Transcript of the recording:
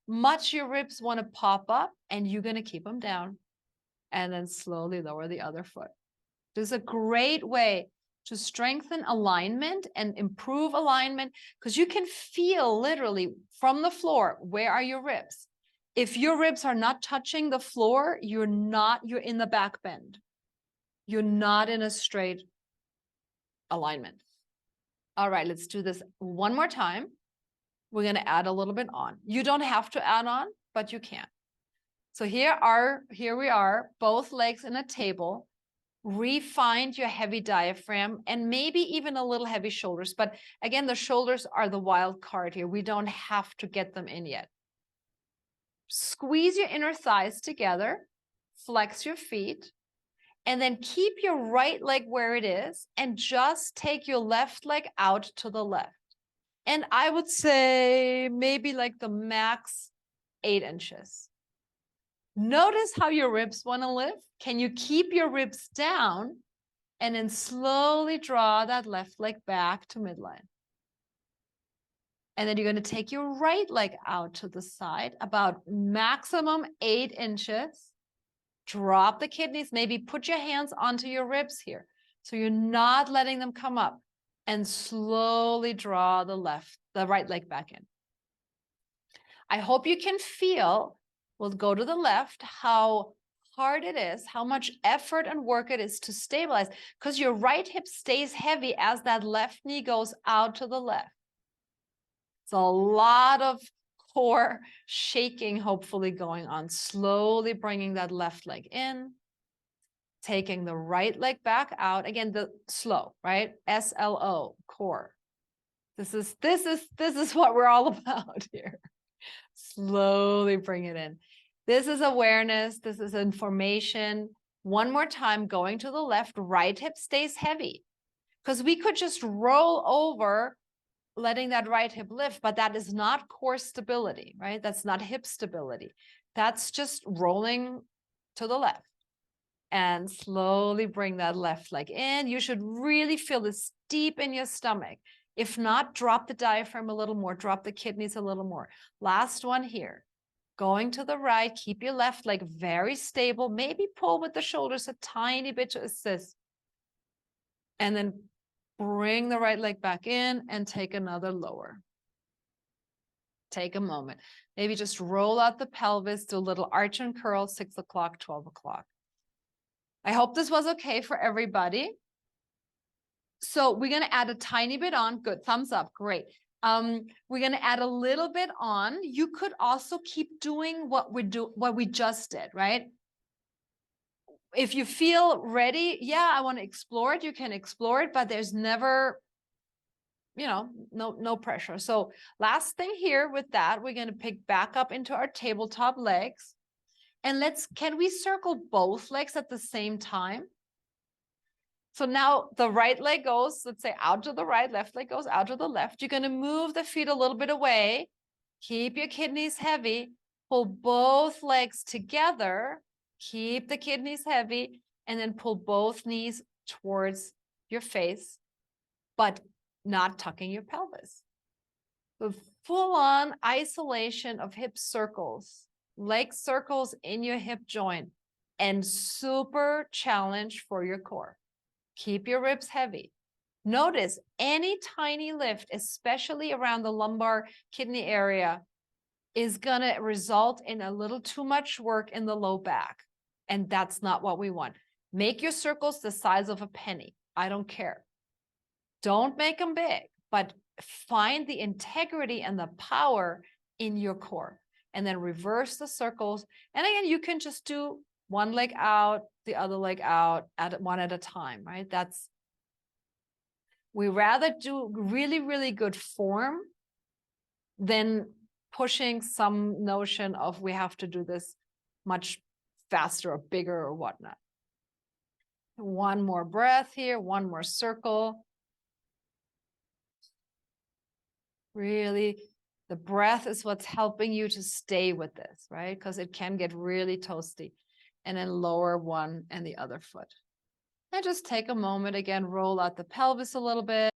much your ribs want to pop up, and you're going to keep them down and then slowly lower the other foot. This is a great way to strengthen alignment and improve alignment, because you can feel literally from the floor, where are your ribs? If your ribs are not touching the floor, you're in the back bend. You're not in a straight alignment. All right, let's do this one more time. We're going to add a little bit on. You don't have to add on, but you can. So here we are, both legs in a table. Refind your heavy diaphragm and maybe even a little heavy shoulders. But again, the shoulders are the wild card here. We don't have to get them in yet. Squeeze your inner thighs together, flex your feet, and then keep your right leg where it is and just take your left leg out to the left. And I would say maybe like the max 8 inches. Notice how your ribs want to lift. Can you keep your ribs down and then slowly draw that left leg back to midline? And then you're going to take your right leg out to the side, about maximum 8 inches. Drop the kidneys, maybe put your hands onto your ribs here. So you're not letting them come up, and slowly draw the right leg back in. I hope you can feel, we'll go to the left, how hard it is, how much effort and work it is to stabilize, because your right hip stays heavy as that left knee goes out to the left. It's a lot of core shaking, hopefully going on. Slowly bringing that left leg in, taking the right leg back out. Again, the slow, right? SLO, core. This is what we're all about here. Slowly bring it in. This is awareness. This is information. One more time, going to the left, right hip stays heavy, because we could just roll over, letting that right hip lift, but that is not core stability, right? That's not hip stability. That's just rolling to the left. And slowly bring that left leg in. You should really feel this deep in your stomach. If not, drop the diaphragm a little more, drop the kidneys a little more. Last one here. Going to the right, keep your left leg very stable. Maybe pull with the shoulders a tiny bit to assist. And then bring the right leg back in and take another lower. Take a moment. Maybe just roll out the pelvis, do a little arch and curl, 6 o'clock, 12 o'clock. I hope this was okay for everybody. So we're going to add a tiny bit on. Good. Thumbs up. Great. We're going to add a little bit on. You could also keep doing what we just did, right? If you feel ready, yeah, I want to explore it, you can explore it, but there's never, no pressure. So last thing here with that, we're going to pick back up into our tabletop legs. And can we circle both legs at the same time? So now the right leg goes, let's say, out to the right, left leg goes out to the left. You're going to move the feet a little bit away. Keep your kidneys heavy. Pull both legs together. Keep the kidneys heavy. And then pull both knees towards your face, but not tucking your pelvis. The full-on isolation of hip circles, leg circles in your hip joint, and super challenge for your core. Keep your ribs heavy. Notice any tiny lift, especially around the lumbar kidney area, is going to result in a little too much work in the low back. And that's not what we want. Make your circles the size of a penny. I don't care. Don't make them big, but find the integrity and the power in your core. And then reverse the circles. And again, you can just do one leg out, the other leg out, one at a time, right? We rather do really, really good form than pushing some notion of we have to do this much faster or bigger or whatnot. One more breath here, one more circle. Really, the breath is what's helping you to stay with this, right? Because it can get really toasty. And then lower one and the other foot. And just take a moment again, roll out the pelvis a little bit.